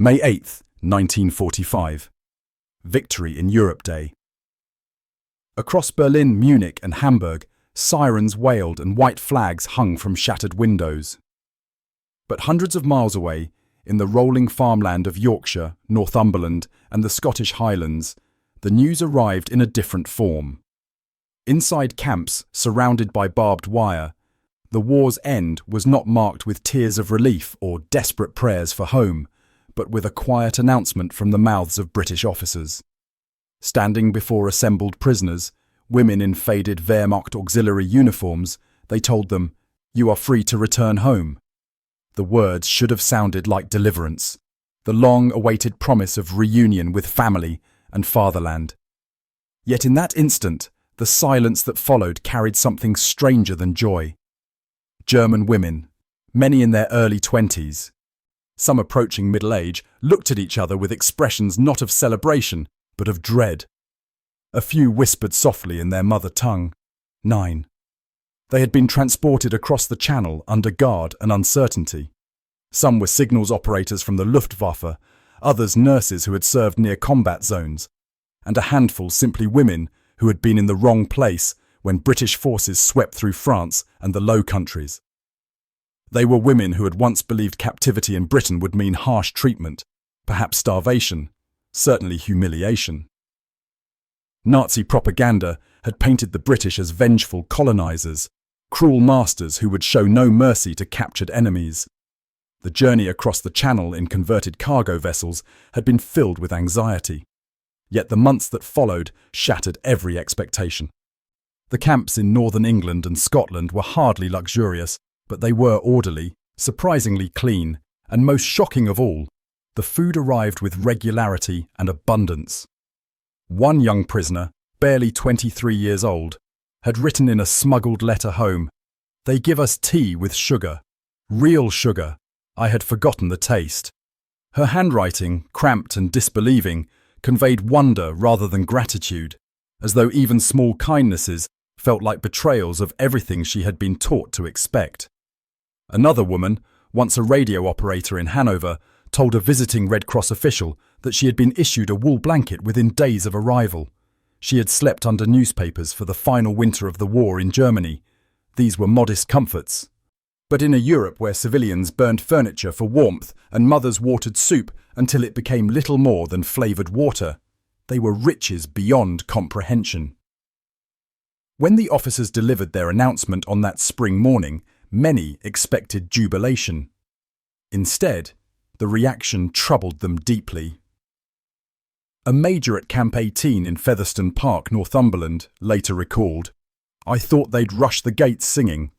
May 8, 1945. Victory in Europe Day. Across Berlin, Munich and Hamburg, sirens wailed and white flags hung from shattered windows. But hundreds of miles away, in the rolling farmland of Yorkshire, Northumberland and the Scottish Highlands, the news arrived in a different form. Inside camps, surrounded by barbed wire, the war's end was not marked with tears of relief or desperate prayers for home, but with a quiet announcement from the mouths of British officers. Standing before assembled prisoners, women in faded Wehrmacht auxiliary uniforms, they told them, "You are free to return home." The words should have sounded like deliverance, the long-awaited promise of reunion with family and fatherland. Yet in that instant, the silence that followed carried something stranger than joy. German women, many in their early 20s, some approaching middle age, looked at each other with expressions not of celebration, but of dread. A few whispered softly in their mother tongue, 9. They had been transported across the Channel under guard and uncertainty. Some were signals operators from the Luftwaffe, others nurses who had served near combat zones, and a handful simply women who had been in the wrong place when British forces swept through France and the Low Countries. They were women who had once believed captivity in Britain would mean harsh treatment, perhaps starvation, certainly humiliation. Nazi propaganda had painted the British as vengeful colonizers, cruel masters who would show no mercy to captured enemies. The journey across the Channel in converted cargo vessels had been filled with anxiety. Yet the months that followed shattered every expectation. The camps in northern England and Scotland were hardly luxurious, but they were orderly, surprisingly clean, and most shocking of all, the food arrived with regularity and abundance. One young prisoner, barely 23 years old, had written in a smuggled letter home, "They give us tea with sugar. Real sugar. I had forgotten the taste." Her handwriting, cramped and disbelieving, conveyed wonder rather than gratitude, as though even small kindnesses felt like betrayals of everything she had been taught to expect. Another woman, once a radio operator in Hanover, told a visiting Red Cross official that she had been issued a wool blanket within days of arrival. She had slept under newspapers for the final winter of the war in Germany. These were modest comforts. But in a Europe where civilians burned furniture for warmth and mothers watered soup until it became little more than flavoured water, they were riches beyond comprehension. When the officers delivered their announcement on that spring morning, many expected jubilation. Instead, the reaction troubled them deeply. A major at Camp 18 in Featherstone Park, Northumberland, later recalled, "I thought they'd rush the gates singing.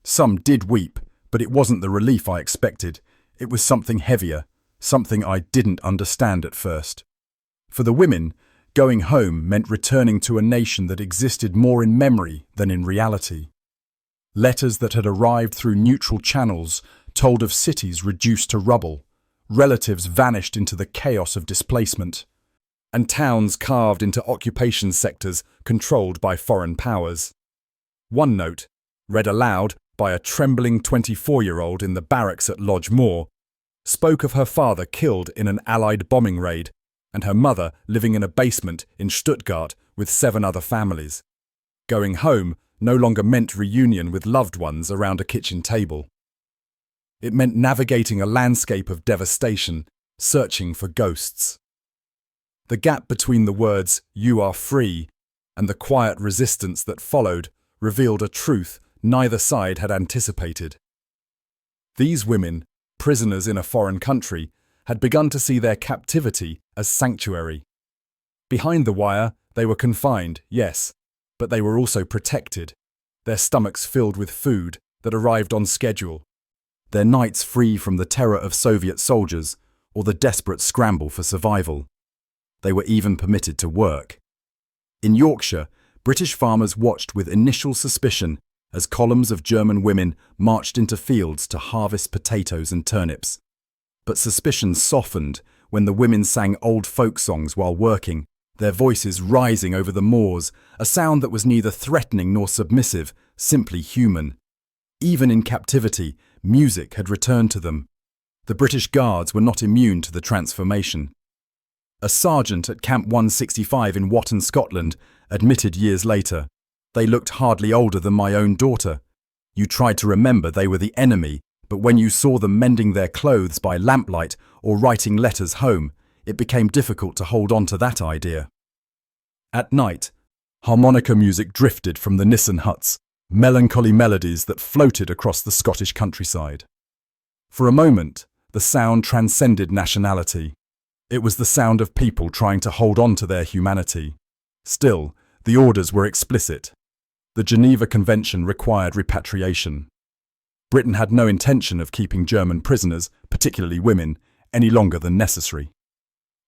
Some did weep, but it wasn't the relief I expected. It was something heavier, something I didn't understand at first." For the women, going home meant returning to a nation that existed more in memory than in reality. Letters that had arrived through neutral channels told of cities reduced to rubble, relatives vanished into the chaos of displacement, and towns carved into occupation sectors controlled by foreign powers. One note, read aloud by a trembling 24-year-old in the barracks at Lodge Moor, spoke of her father killed in an Allied bombing raid and her mother living in a basement in Stuttgart with 7 other families. Going home no longer meant reunion with loved ones around a kitchen table. It meant navigating a landscape of devastation, searching for ghosts. The gap between the words, "You are free," and the quiet resistance that followed revealed a truth neither side had anticipated. These women, prisoners in a foreign country, had begun to see their captivity as sanctuary. Behind the wire, they were confined, yes, but they were also protected, their stomachs filled with food that arrived on schedule, their nights free from the terror of Soviet soldiers or the desperate scramble for survival. They were even permitted to work. In Yorkshire, British farmers watched with initial suspicion as columns of German women marched into fields to harvest potatoes and turnips. But suspicion softened when the women sang old folk songs while working, their voices rising over the moors, a sound that was neither threatening nor submissive, simply human. Even in captivity, music had returned to them. The British Guards were not immune to the transformation. A sergeant at Camp 165 in Watten, Scotland, admitted years later, "They looked hardly older than my own daughter. You tried to remember they were the enemy, but when you saw them mending their clothes by lamplight or writing letters home, it became difficult to hold on to that idea." At night, harmonica music drifted from the Nissen huts, melancholy melodies that floated across the Scottish countryside. For a moment, the sound transcended nationality. It was the sound of people trying to hold on to their humanity. Still, the orders were explicit. The Geneva Convention required repatriation. Britain had no intention of keeping German prisoners, particularly women, any longer than necessary.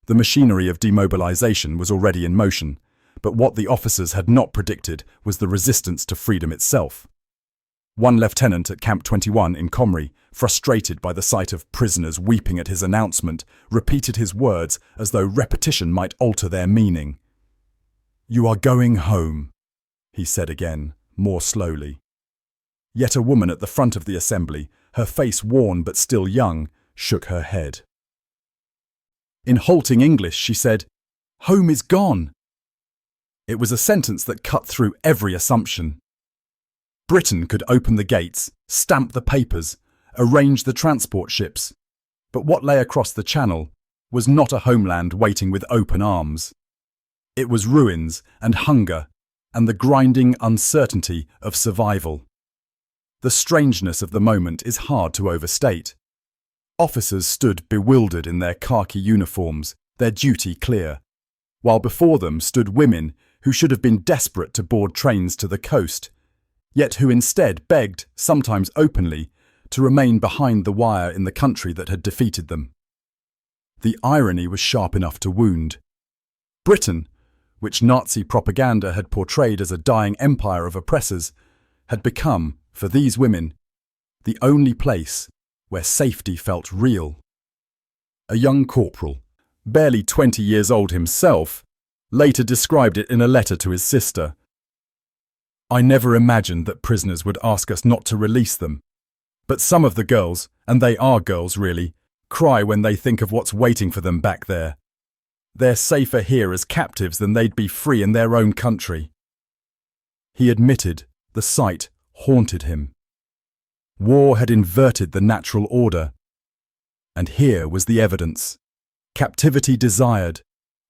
The machinery of demobilization was already in motion, but what the officers had not predicted was the resistance to freedom itself. One lieutenant at Camp 21 in Comrie, frustrated by the sight of prisoners weeping at his announcement, repeated his words as though repetition might alter their meaning. "You are going home," he said again, more slowly. Yet a woman at the front of the assembly, her face worn but still young, shook her head. In halting English, she said, "Home is gone." It was a sentence that cut through every assumption. Britain could open the gates, stamp the papers, arrange the transport ships, but what lay across the Channel was not a homeland waiting with open arms. It was ruins and hunger and the grinding uncertainty of survival. The strangeness of the moment is hard to overstate. Officers stood bewildered in their khaki uniforms, their duty clear, while before them stood women who should have been desperate to board trains to the coast, yet who instead begged, sometimes openly, to remain behind the wire in the country that had defeated them. The irony was sharp enough to wound. Britain, which Nazi propaganda had portrayed as a dying empire of oppressors, had become, for these women, the only place where safety felt real. A young corporal, barely 20 years old himself, later described it in a letter to his sister. "I never imagined that prisoners would ask us not to release them. But some of the girls, and they are girls really, cry when they think of what's waiting for them back there. They're safer here as captives than they'd be free in their own country." He admitted the sight haunted him. War had inverted the natural order. And here was the evidence. Captivity desired,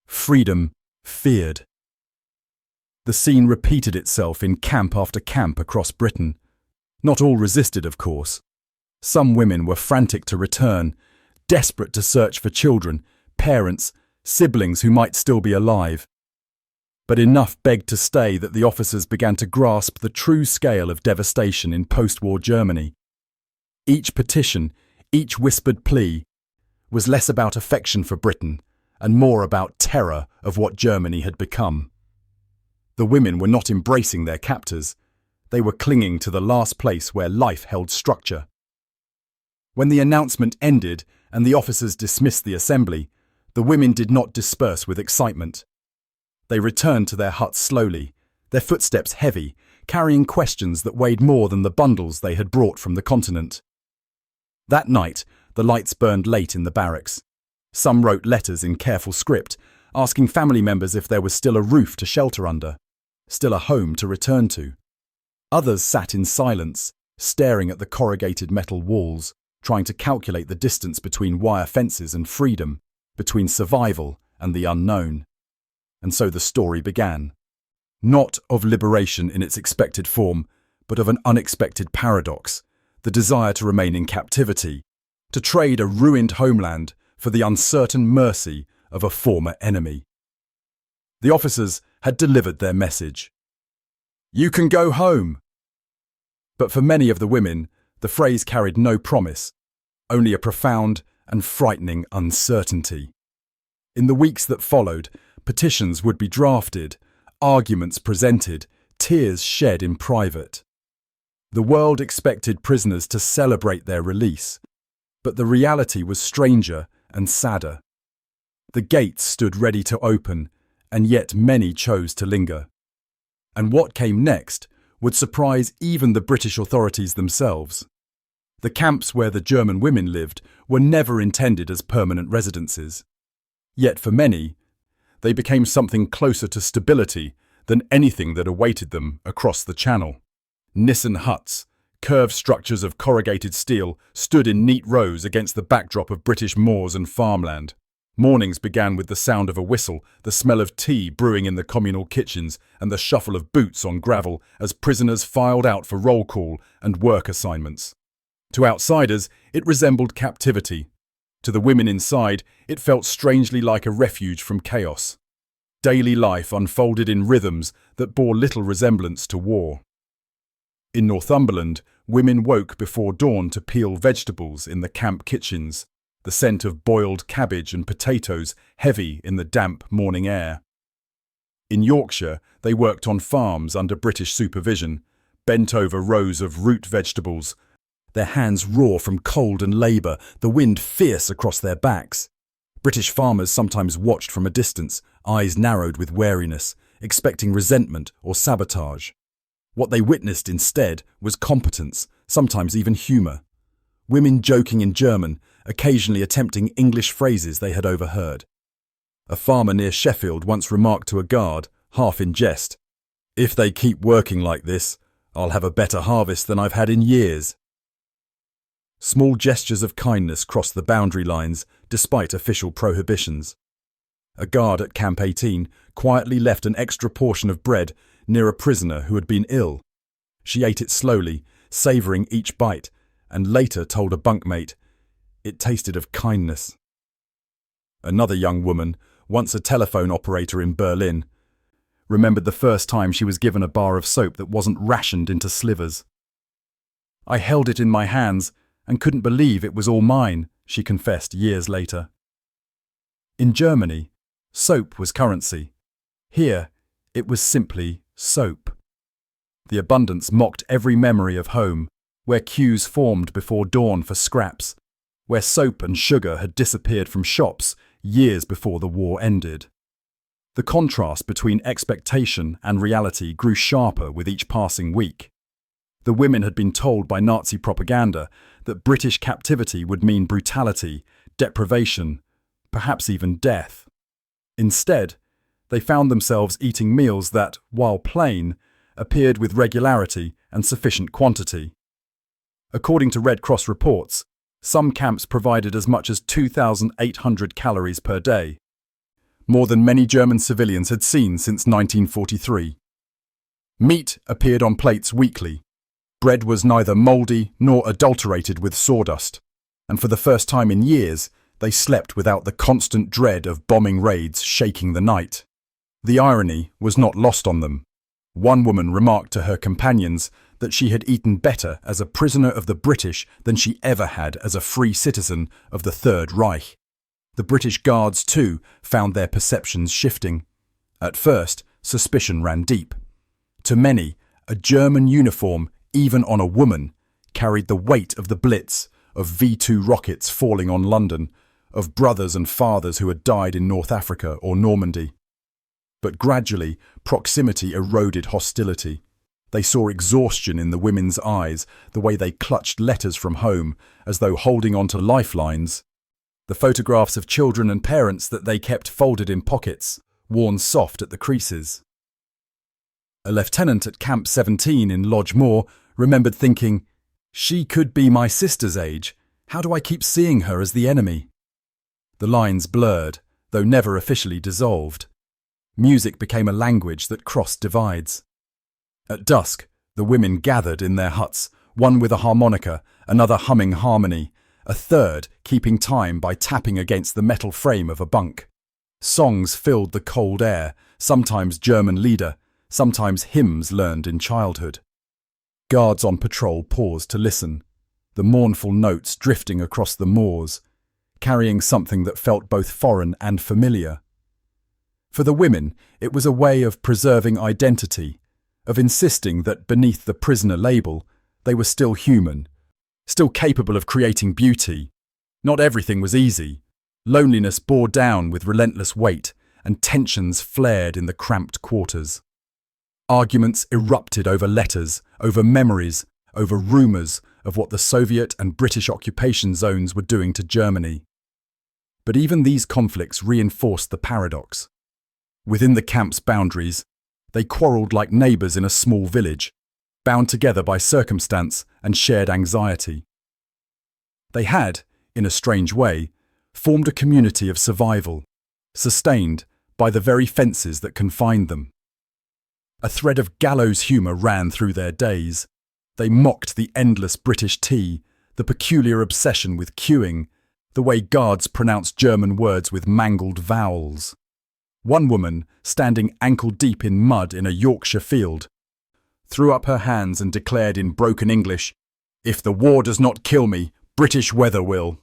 freedom feared. The scene repeated itself in camp after camp across Britain. Not all resisted, of course. Some women were frantic to return, desperate to search for children, parents, siblings who might still be alive. But enough begged to stay that the officers began to grasp the true scale of devastation in post-war Germany. Each petition, each whispered plea, was less about affection for Britain and more about terror of what Germany had become. The women were not embracing their captors. They were clinging to the last place where life held structure. When the announcement ended and the officers dismissed the assembly, the women did not disperse with excitement. They returned to their huts slowly, their footsteps heavy, carrying questions that weighed more than the bundles they had brought from the continent. That night, the lights burned late in the barracks. Some wrote letters in careful script, asking family members if there was still a roof to shelter under, still a home to return to. Others sat in silence, staring at the corrugated metal walls, trying to calculate the distance between wire fences and freedom, between survival and the unknown. And so the story began. Not of liberation in its expected form, but of an unexpected paradox, the desire to remain in captivity, to trade a ruined homeland for the uncertain mercy of a former enemy. The officers had delivered their message. "You can go home." But for many of the women, the phrase carried no promise, only a profound and frightening uncertainty. In the weeks that followed, petitions would be drafted, arguments presented, tears shed in private. The world expected prisoners to celebrate their release, but the reality was stranger and sadder. The gates stood ready to open, and yet many chose to linger. And what came next would surprise even the British authorities themselves. The camps where the German women lived were never intended as permanent residences. Yet for many, they became something closer to stability than anything that awaited them across the Channel. Nissen huts, curved structures of corrugated steel, stood in neat rows against the backdrop of British moors and farmland. Mornings began with the sound of a whistle, the smell of tea brewing in the communal kitchens, and the shuffle of boots on gravel as prisoners filed out for roll call and work assignments. To outsiders, it resembled captivity. To the women inside, it felt strangely like a refuge from chaos. Daily life unfolded in rhythms that bore little resemblance to war. In Northumberland, women woke before dawn to peel vegetables in the camp kitchens, the scent of boiled cabbage and potatoes heavy in the damp morning air. In Yorkshire, they worked on farms under British supervision, bent over rows of root vegetables, their hands raw from cold and labour, the wind fierce across their backs. British farmers sometimes watched from a distance, eyes narrowed with wariness, expecting resentment or sabotage. What they witnessed instead was competence, sometimes even humour. Women joking in German, occasionally attempting English phrases they had overheard. A farmer near Sheffield once remarked to a guard, half in jest, "If they keep working like this, I'll have a better harvest than I've had in years." Small gestures of kindness crossed the boundary lines, despite official prohibitions. A guard at Camp 18 quietly left an extra portion of bread near a prisoner who had been ill. She ate it slowly, savouring each bite, and later told a bunkmate, "It tasted of kindness." Another young woman, once a telephone operator in Berlin, remembered the first time she was given a bar of soap that wasn't rationed into slivers. "I held it in my hands and couldn't believe it was all mine," she confessed years later. In Germany, soap was currency. Here, it was simply soap. The abundance mocked every memory of home, where queues formed before dawn for scraps, where soap and sugar had disappeared from shops years before the war ended. The contrast between expectation and reality grew sharper with each passing week. The women had been told by Nazi propaganda that British captivity would mean brutality, deprivation, perhaps even death. Instead, they found themselves eating meals that, while plain, appeared with regularity and sufficient quantity. According to Red Cross reports, some camps provided as much as 2,800 calories per day, more than many German civilians had seen since 1943. Meat appeared on plates weekly. Bread was neither mouldy nor adulterated with sawdust, and for the first time in years, they slept without the constant dread of bombing raids shaking the night. The irony was not lost on them. One woman remarked to her companions that she had eaten better as a prisoner of the British than she ever had as a free citizen of the Third Reich. The British Guards, too, found their perceptions shifting. At first, suspicion ran deep. To many, a German uniform, even on a woman, carried the weight of the Blitz, of V-2 rockets falling on London, of brothers and fathers who had died in North Africa or Normandy. But gradually, proximity eroded hostility. They saw exhaustion in the women's eyes, the way they clutched letters from home, as though holding on to lifelines. The photographs of children and parents that they kept folded in pockets, worn soft at the creases. A lieutenant at Camp 17 in Lodge Moor remembered thinking, "She could be my sister's age. How do I keep seeing her as the enemy?" The lines blurred, though never officially dissolved. Music became a language that crossed divides. At dusk, the women gathered in their huts, one with a harmonica, another humming harmony, a third keeping time by tapping against the metal frame of a bunk. Songs filled the cold air, sometimes German lieder, sometimes hymns learned in childhood. Guards on patrol paused to listen, the mournful notes drifting across the moors, carrying something that felt both foreign and familiar. For the women, it was a way of preserving identity, of insisting that beneath the prisoner label, they were still human, still capable of creating beauty. Not everything was easy. Loneliness bore down with relentless weight, and tensions flared in the cramped quarters. Arguments erupted over letters, over memories, over rumours, of what the Soviet and British occupation zones were doing to Germany. But even these conflicts reinforced the paradox. Within the camp's boundaries, they quarrelled like neighbours in a small village, bound together by circumstance and shared anxiety. They had, in a strange way, formed a community of survival, sustained by the very fences that confined them. A thread of gallows humour ran through their days. They mocked the endless British tea, the peculiar obsession with queuing, the way guards pronounced German words with mangled vowels. One woman, standing ankle-deep in mud in a Yorkshire field, threw up her hands and declared in broken English, "If the war does not kill me, British weather will."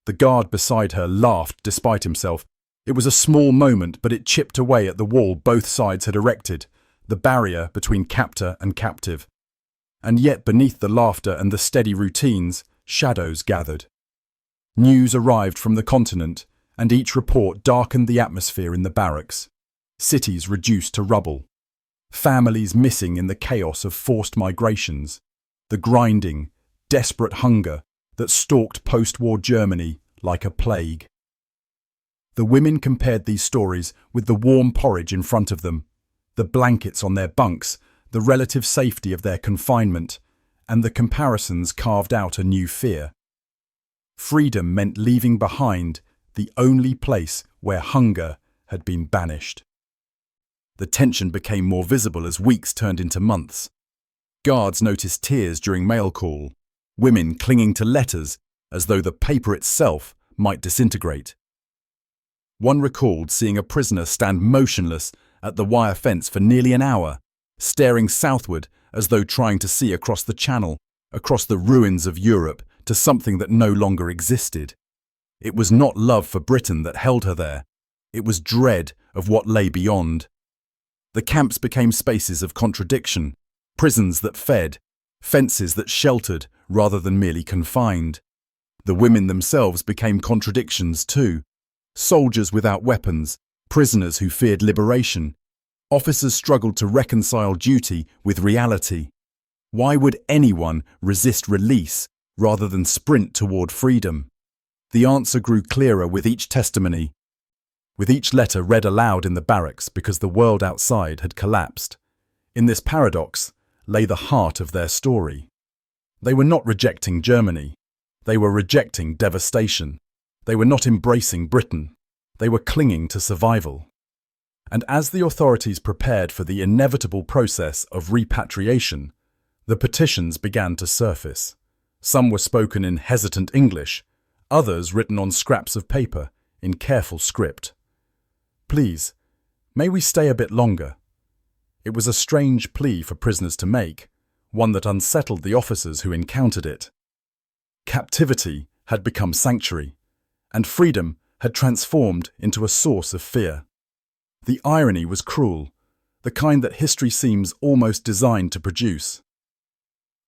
The guard beside her laughed despite himself. It was a small moment, but it chipped away at the wall both sides had erected, the barrier between captor and captive. And yet beneath the laughter and the steady routines, shadows gathered. News arrived from the continent, and each report darkened the atmosphere in the barracks. Cities reduced to rubble. Families missing in the chaos of forced migrations. The grinding, desperate hunger that stalked post-war Germany like a plague. The women compared these stories with the warm porridge in front of them, the blankets on their bunks, the relative safety of their confinement, and the comparisons carved out a new fear. Freedom meant leaving behind the only place where hunger had been banished. The tension became more visible as weeks turned into months. Guards noticed tears during mail call, women clinging to letters as though the paper itself might disintegrate. One recalled seeing a prisoner stand motionless at the wire fence for nearly an hour, staring southward as though trying to see across the channel, across the ruins of Europe, to something that no longer existed. It was not love for Britain that held her there. It was dread of what lay beyond. The camps became spaces of contradiction, prisons that fed, fences that sheltered rather than merely confined. The women themselves became contradictions too. Soldiers without weapons, prisoners who feared liberation. Officers struggled to reconcile duty with reality. Why would anyone resist release rather than sprint toward freedom? The answer grew clearer with each testimony, with each letter read aloud in the barracks because the world outside had collapsed. In this paradox lay the heart of their story. They were not rejecting Germany. They were rejecting devastation. They were not embracing Britain. They were clinging to survival. And as the authorities prepared for the inevitable process of repatriation, the petitions began to surface. Some were spoken in hesitant English, others written on scraps of paper in careful script. "Please, may we stay a bit longer?" It was a strange plea for prisoners to make, one that unsettled the officers who encountered it. Captivity had become sanctuary, and freedom had transformed into a source of fear. The irony was cruel, the kind that history seems almost designed to produce.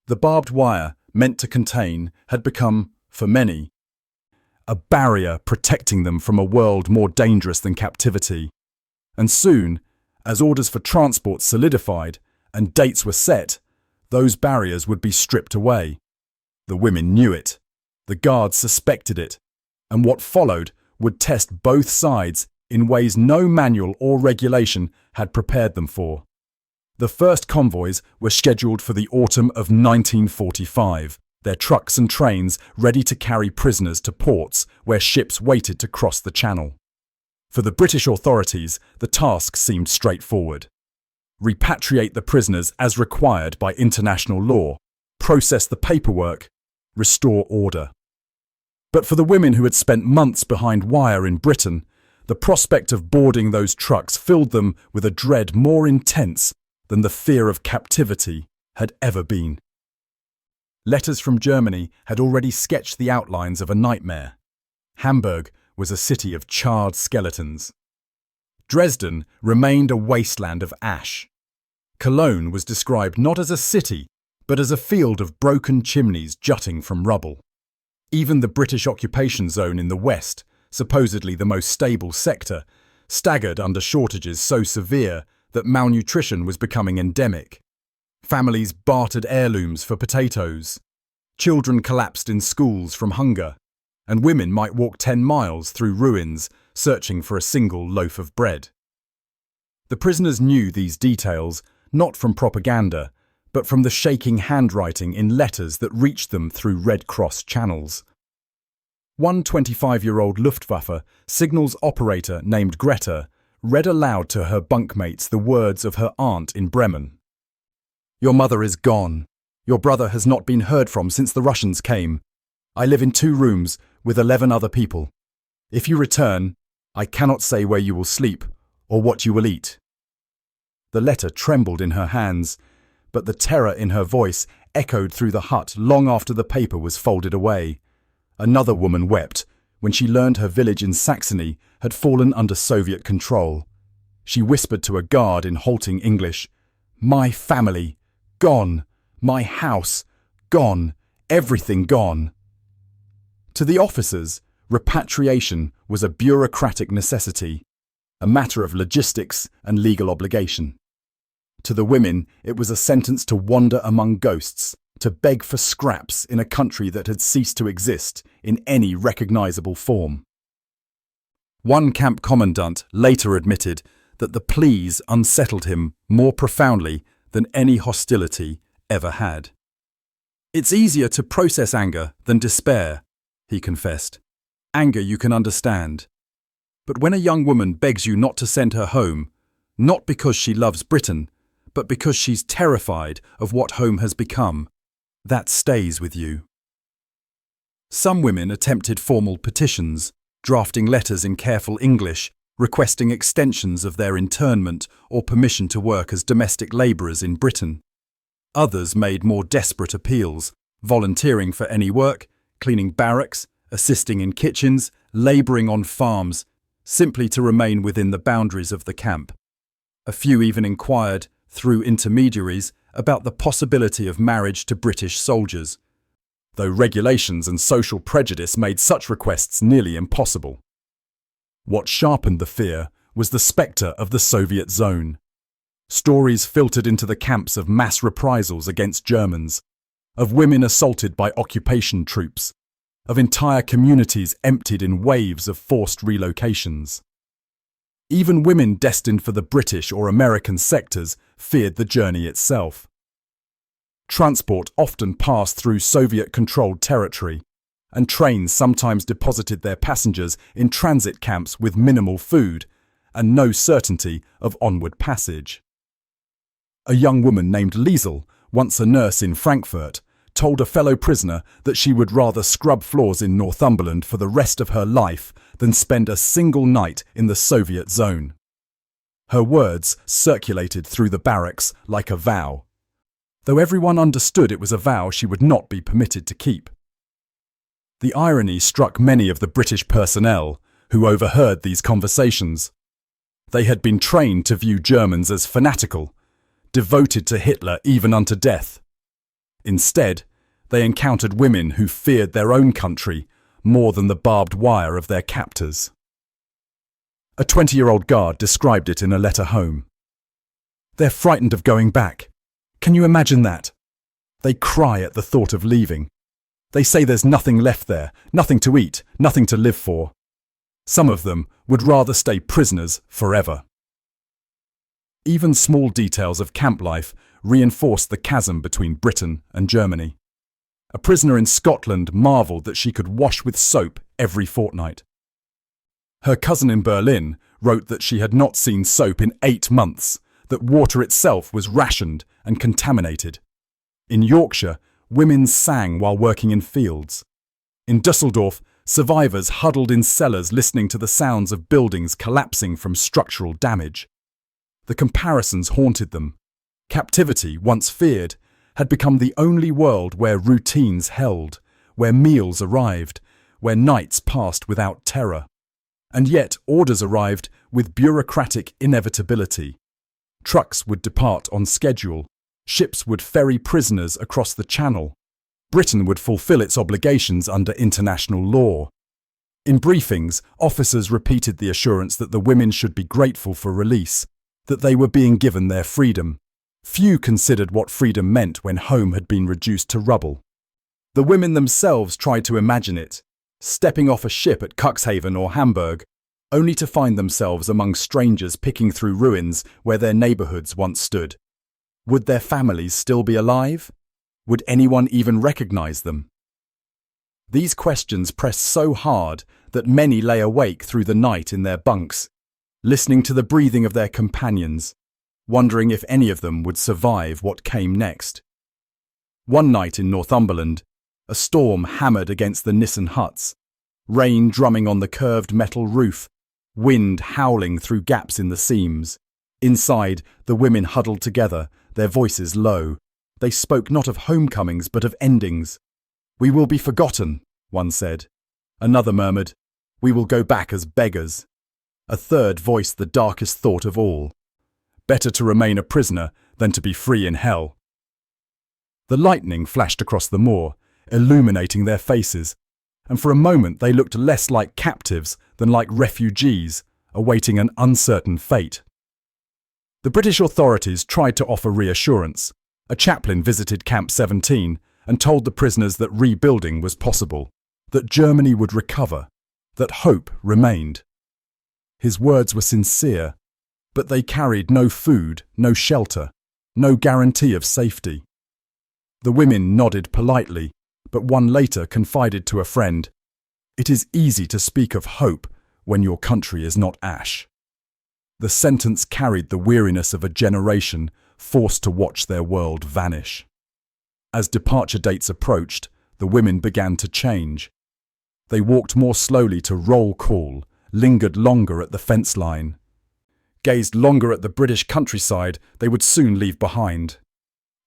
The barbed wire, meant to contain, had become, for many, a barrier protecting them from a world more dangerous than captivity. And soon, as orders for transport solidified and dates were set, those barriers would be stripped away. The women knew it, the guards suspected it, and what followed would test both sides in ways no manual or regulation had prepared them for. The first convoys were scheduled for the autumn of 1945, their trucks and trains ready to carry prisoners to ports where ships waited to cross the channel. For the British authorities, the task seemed straightforward. Repatriate the prisoners as required by international law, process the paperwork, restore order. But for the women who had spent months behind wire in Britain, the prospect of boarding those trucks filled them with a dread more intense than the fear of captivity had ever been. Letters from Germany had already sketched the outlines of a nightmare. Hamburg was a city of charred skeletons. Dresden remained a wasteland of ash. Cologne was described not as a city, but as a field of broken chimneys jutting from rubble. Even the British occupation zone in the west, supposedly the most stable sector, staggered under shortages so severe that malnutrition was becoming endemic. Families bartered heirlooms for potatoes. Children collapsed in schools from hunger, and women might walk 10 miles through ruins searching for a single loaf of bread. The prisoners knew these details not from propaganda, but from the shaking handwriting in letters that reached them through Red Cross channels. One 25-year-old Luftwaffe signals operator named Greta read aloud to her bunkmates the words of her aunt in Bremen. "Your mother is gone. Your brother has not been heard from since the Russians came. I live in 2 rooms with 11 other people. If you return, I cannot say where you will sleep or what you will eat." The letter trembled in her hands, but the terror in her voice echoed through the hut long after the paper was folded away. Another woman wept when she learned her village in Saxony had fallen under Soviet control. She whispered to a guard in halting English, "My family, gone. My house, gone. Everything gone." To the officers, repatriation was a bureaucratic necessity, a matter of logistics and legal obligation. To the women, it was a sentence to wander among ghosts, to beg for scraps in a country that had ceased to exist in any recognizable form. One camp commandant later admitted that the pleas unsettled him more profoundly than any hostility ever had. "It's easier to process anger than despair," he confessed. "Anger you can understand. But when a young woman begs you not to send her home, not because she loves Britain, but because she's terrified of what home has become, that stays with you." Some women attempted formal petitions, drafting letters in careful English, requesting extensions of their internment or permission to work as domestic labourers in Britain. Others made more desperate appeals, volunteering for any work, cleaning barracks, assisting in kitchens, labouring on farms, simply to remain within the boundaries of the camp. A few even inquired, through intermediaries, about the possibility of marriage to British soldiers, though regulations and social prejudice made such requests nearly impossible. What sharpened the fear was the spectre of the Soviet zone. Stories filtered into the camps of mass reprisals against Germans, of women assaulted by occupation troops, of entire communities emptied in waves of forced relocations. Even women destined for the British or American sectors feared the journey itself. Transport often passed through Soviet-controlled territory, and trains sometimes deposited their passengers in transit camps with minimal food and no certainty of onward passage. A young woman named Liesel, once a nurse in Frankfurt, told a fellow prisoner that she would rather scrub floors in Northumberland for the rest of her life than spend a single night in the Soviet zone. Her words circulated through the barracks like a vow, though everyone understood it was a vow she would not be permitted to keep. The irony struck many of the British personnel who overheard these conversations. They had been trained to view Germans as fanatical, devoted to Hitler even unto death. Instead, they encountered women who feared their own country more than the barbed wire of their captors. A 20-year-old guard described it in a letter home. "They're frightened of going back. Can you imagine that? They cry at the thought of leaving. They say there's nothing left there, nothing to eat, nothing to live for. Some of them would rather stay prisoners forever." Even small details of camp life reinforced the chasm between Britain and Germany. A prisoner in Scotland marvelled that she could wash with soap every fortnight. Her cousin in Berlin wrote that she had not seen soap in 8 months, that water itself was rationed and contaminated. In Yorkshire, women sang while working in fields. In Dusseldorf, survivors huddled in cellars listening to the sounds of buildings collapsing from structural damage. The comparisons haunted them. Captivity, once feared, had become the only world where routines held, where meals arrived, where nights passed without terror. And yet orders arrived with bureaucratic inevitability. Trucks would depart on schedule. Ships would ferry prisoners across the Channel. Britain would fulfill its obligations under international law. In briefings, officers repeated the assurance that the women should be grateful for release, that they were being given their freedom. Few considered what freedom meant when home had been reduced to rubble. The women themselves tried to imagine it, stepping off a ship at Cuxhaven or Hamburg, only to find themselves among strangers picking through ruins where their neighbourhoods once stood. Would their families still be alive? Would anyone even recognise them? These questions pressed so hard that many lay awake through the night in their bunks, listening to the breathing of their companions, wondering if any of them would survive what came next. One night in Northumberland, a storm hammered against the Nissen huts, rain drumming on the curved metal roof, wind howling through gaps in the seams. Inside, the women huddled together, their voices low. They spoke not of homecomings but of endings. "We will be forgotten," one said. Another murmured, "We will go back as beggars." A third voiced the darkest thought of all: "Better to remain a prisoner than to be free in hell." The lightning flashed across the moor, illuminating their faces, and for a moment they looked less like captives than like refugees, awaiting an uncertain fate. The British authorities tried to offer reassurance. A chaplain visited Camp 17 and told the prisoners that rebuilding was possible, that Germany would recover, that hope remained. His words were sincere, but they carried no food, no shelter, no guarantee of safety. The women nodded politely, but one later confided to a friend, "It is easy to speak of hope when your country is not ash." The sentence carried the weariness of a generation forced to watch their world vanish. As departure dates approached, the women began to change. They walked more slowly to roll call, lingered longer at the fence line, gazed longer at the British countryside they would soon leave behind.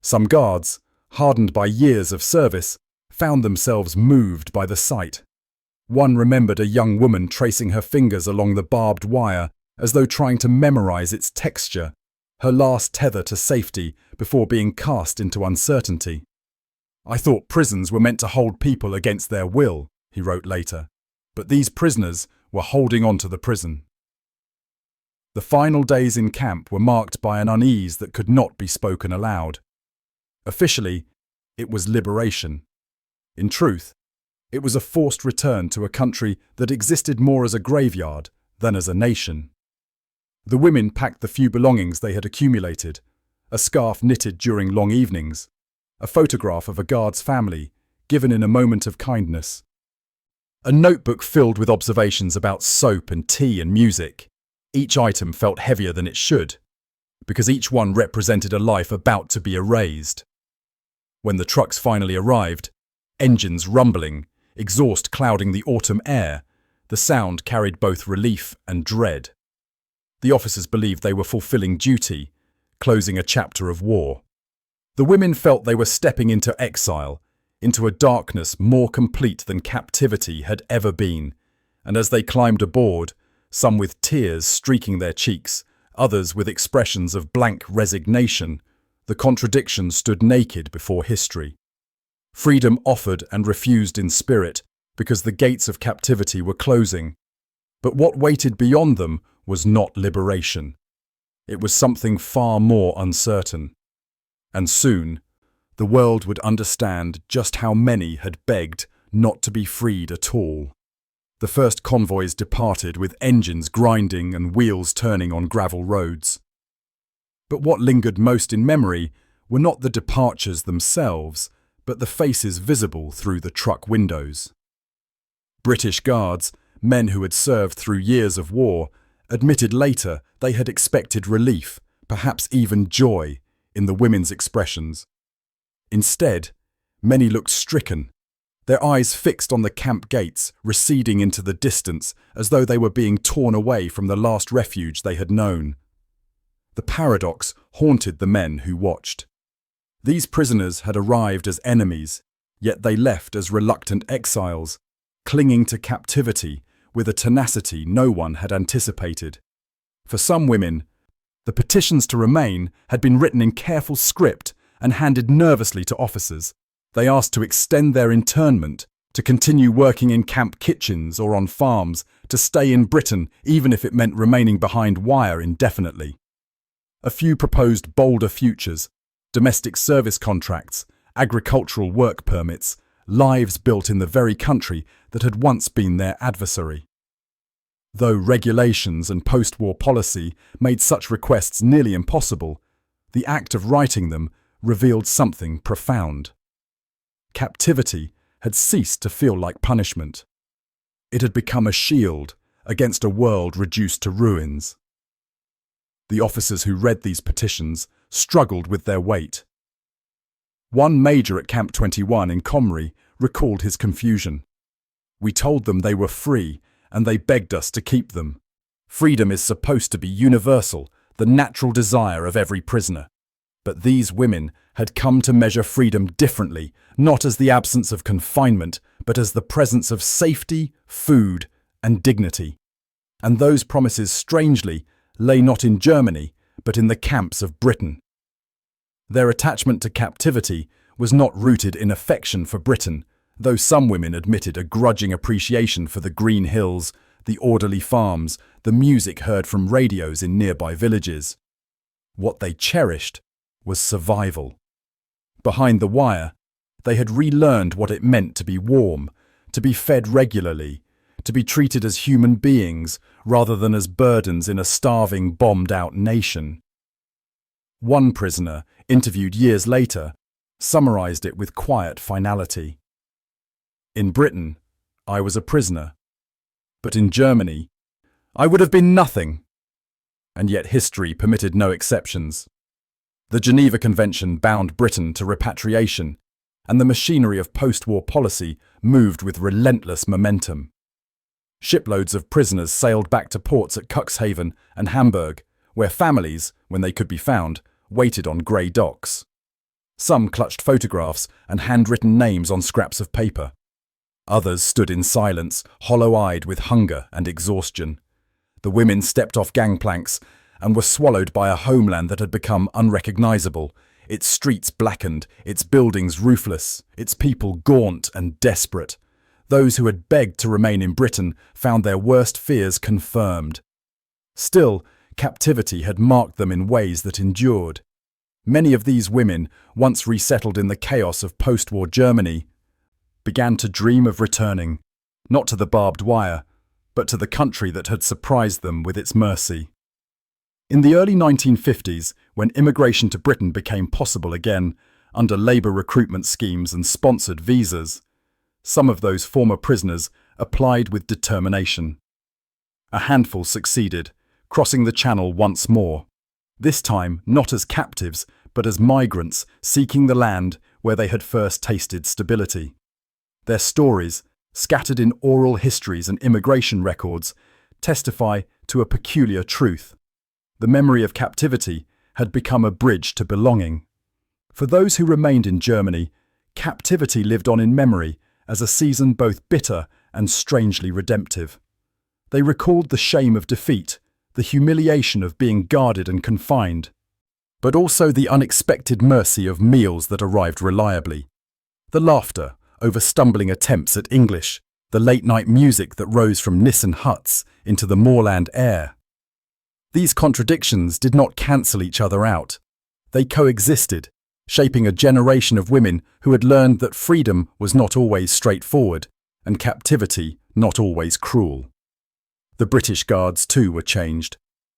Some guards, hardened by years of service, found themselves moved by the sight. One remembered a young woman tracing her fingers along the barbed wire as though trying to memorize its texture, her last tether to safety before being cast into uncertainty. "I thought prisons were meant to hold people against their will," he wrote later, "but these prisoners were holding on to the prison." The final days in camp were marked by an unease that could not be spoken aloud. Officially, it was liberation. In truth, it was a forced return to a country that existed more as a graveyard than as a nation. The women packed the few belongings they had accumulated, a scarf knitted during long evenings, a photograph of a guard's family, given in a moment of kindness, a notebook filled with observations about soap and tea and music. Each item felt heavier than it should, because each one represented a life about to be erased. When the trucks finally arrived, engines rumbling, exhaust clouding the autumn air, the sound carried both relief and dread. The officers believed they were fulfilling duty, closing a chapter of war. The women felt they were stepping into exile, into a darkness more complete than captivity had ever been, and as they climbed aboard, some with tears streaking their cheeks, others with expressions of blank resignation, the contradiction stood naked before history. Freedom offered and refused in spirit because the gates of captivity were closing. But what waited beyond them was not liberation. It was something far more uncertain. And soon, the world would understand just how many had begged not to be freed at all. The first convoys departed with engines grinding and wheels turning on gravel roads. But what lingered most in memory were not the departures themselves, but the faces visible through the truck windows. British guards, men who had served through years of war, admitted later they had expected relief, perhaps even joy, in the women's expressions. Instead, many looked stricken, their eyes fixed on the camp gates, receding into the distance as though they were being torn away from the last refuge they had known. The paradox haunted the men who watched. These prisoners had arrived as enemies, yet they left as reluctant exiles, clinging to captivity with a tenacity no one had anticipated. For some women, the petitions to remain had been written in careful script and handed nervously to officers. They asked to extend their internment, to continue working in camp kitchens or on farms, to stay in Britain even if it meant remaining behind wire indefinitely. A few proposed bolder futures: domestic service contracts, agricultural work permits, lives built in the very country that had once been their adversary. Though regulations and post-war policy made such requests nearly impossible, the act of writing them revealed something profound. Captivity had ceased to feel like punishment. It had become a shield against a world reduced to ruins. The officers who read these petitions struggled with their weight. One major at Camp 21 in Comrie recalled his confusion. "We told them they were free, and they begged us to keep them. Freedom is supposed to be universal, the natural desire of every prisoner. But these women had come to measure freedom differently, not as the absence of confinement, but as the presence of safety, food, and dignity. And those promises, strangely, lay not in Germany, but in the camps of Britain." Their attachment to captivity was not rooted in affection for Britain, though some women admitted a grudging appreciation for the green hills, the orderly farms, the music heard from radios in nearby villages. What they cherished was survival. Behind the wire, they had relearned what it meant to be warm, to be fed regularly, to be treated as human beings rather than as burdens in a starving, bombed-out nation. One prisoner, interviewed years later, summarized it with quiet finality. "In Britain, I was a prisoner. But in Germany, I would have been nothing." And yet history permitted no exceptions. The Geneva Convention bound Britain to repatriation, and the machinery of post-war policy moved with relentless momentum. Shiploads of prisoners sailed back to ports at Cuxhaven and Hamburg, where families, when they could be found, waited on grey docks. Some clutched photographs and handwritten names on scraps of paper. Others stood in silence, hollow-eyed with hunger and exhaustion. The women stepped off gangplanks and were swallowed by a homeland that had become unrecognizable, its streets blackened, its buildings roofless, its people gaunt and desperate. Those who had begged to remain in Britain found their worst fears confirmed. Still, captivity had marked them in ways that endured. Many of these women, once resettled in the chaos of post-war Germany, began to dream of returning, not to the barbed wire, but to the country that had surprised them with its mercy. In the early 1950s, when immigration to Britain became possible again, under labour recruitment schemes and sponsored visas, some of those former prisoners applied with determination. A handful succeeded, crossing the Channel once more, this time not as captives, but as migrants seeking the land where they had first tasted stability. Their stories, scattered in oral histories and immigration records, testify to a peculiar truth. The memory of captivity had become a bridge to belonging. For those who remained in Germany, captivity lived on in memory as a season both bitter and strangely redemptive. They recalled the shame of defeat, the humiliation of being guarded and confined, but also the unexpected mercy of meals that arrived reliably, the laughter over stumbling attempts at English, the late-night music that rose from Nissen huts into the moorland air. These contradictions did not cancel each other out. They coexisted, shaping a generation of women who had learned that freedom was not always straightforward and captivity not always cruel. The British Guards, too, were changed.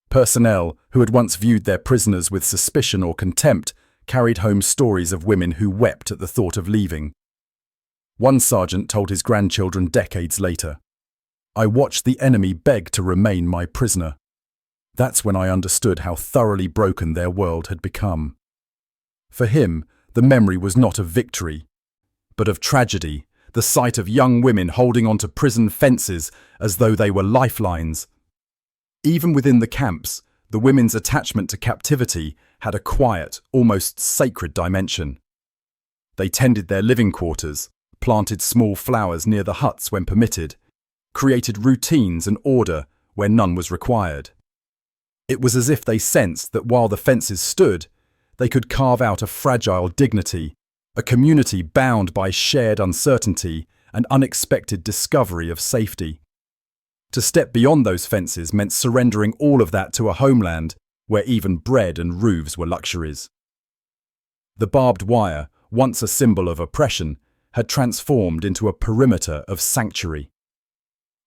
Personnel who had once viewed their prisoners with suspicion or contempt carried home stories of women who wept at the thought of leaving. One sergeant told his grandchildren decades later, "I watched the enemy beg to remain my prisoner. That's when I understood how thoroughly broken their world had become." For him, the memory was not of victory, but of tragedy, the sight of young women holding onto prison fences as though they were lifelines. Even within the camps, the women's attachment to captivity had a quiet, almost sacred dimension. They tended their living quarters, planted small flowers near the huts when permitted, created routines and order where none was required. It was as if they sensed that while the fences stood, they could carve out a fragile dignity, a community bound by shared uncertainty and unexpected discovery of safety. To step beyond those fences meant surrendering all of that to a homeland where even bread and roofs were luxuries. The barbed wire, once a symbol of oppression, had transformed into a perimeter of sanctuary.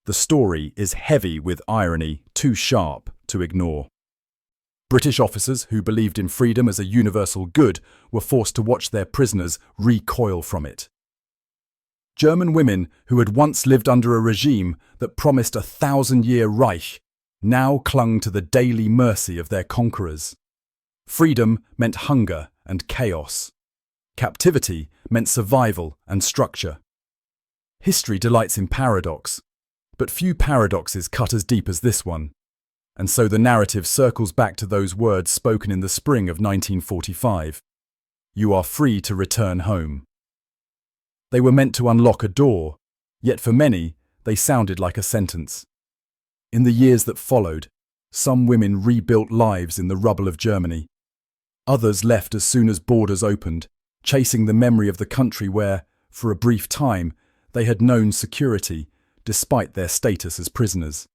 The story is heavy with irony, too sharp to ignore. British officers who believed in freedom as a universal good were forced to watch their prisoners recoil from it. German women who had once lived under a regime that promised a 1,000-year Reich now clung to the daily mercy of their conquerors. Freedom meant hunger and chaos. Captivity meant survival and structure. History delights in paradox, but few paradoxes cut as deep as this one. And so the narrative circles back to those words spoken in the spring of 1945. You are free to return home. They were meant to unlock a door, yet for many, they sounded like a sentence. In the years that followed, some women rebuilt lives in the rubble of Germany. Others left as soon as borders opened, chasing the memory of the country where, for a brief time, they had known security, despite their status as prisoners.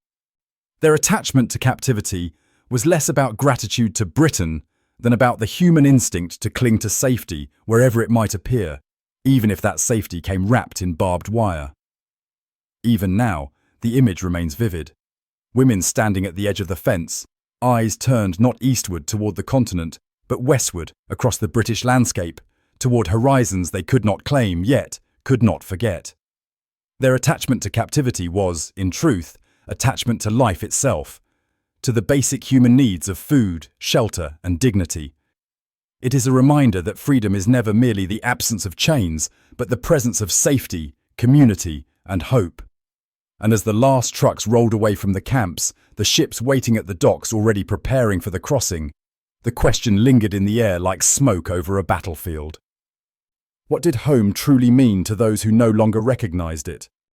Their attachment to captivity was less about gratitude to Britain than about the human instinct to cling to safety wherever it might appear, even if that safety came wrapped in barbed wire. Even now, the image remains vivid. Women standing at the edge of the fence, eyes turned not eastward toward the continent, but westward across the British landscape, toward horizons they could not claim yet could not forget. Their attachment to captivity was, in truth, attachment to life itself, to the basic human needs of food, shelter, and dignity. It is a reminder that freedom is never merely the absence of chains, but the presence of safety, community, and hope. And as the last trucks rolled away from the camps, the ships waiting at the docks already preparing for the crossing, the question lingered in the air like smoke over a battlefield. What did home truly mean to those who no longer recognized it?